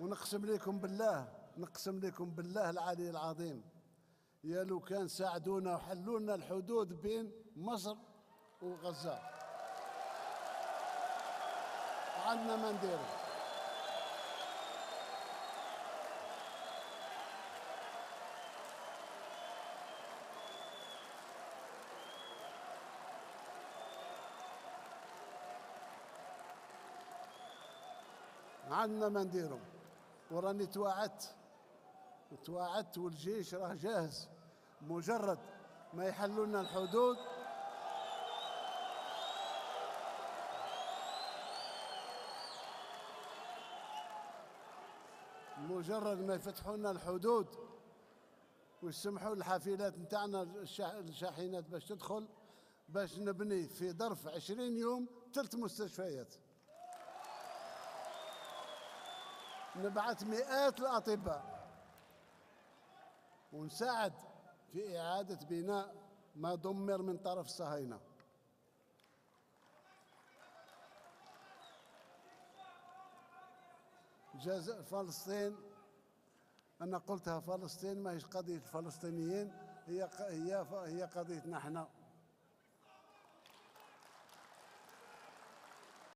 ونقسم لكم بالله، نقسم لكم بالله العلي العظيم، يا لو كان ساعدونا وحلوا لنا الحدود بين مصر وغزة عندنا ما نديرو. عندنا ما نديرو، وراني تواعدت والجيش راه جاهز، مجرد ما يحلوا لنا الحدود مجرد ما يفتحوا لنا الحدود ويسمحوا الحافلات نتاعنا الشاحنات باش تدخل، باش نبني في ظرف 20 يوم 3 مستشفيات، نبعث مئات الأطباء، ونساعد في إعادة بناء ما دمر من طرف الصهاينة. فلسطين أنا قلتها، فلسطين ما هيش قضية الفلسطينيين، هي قضيتنا احنا.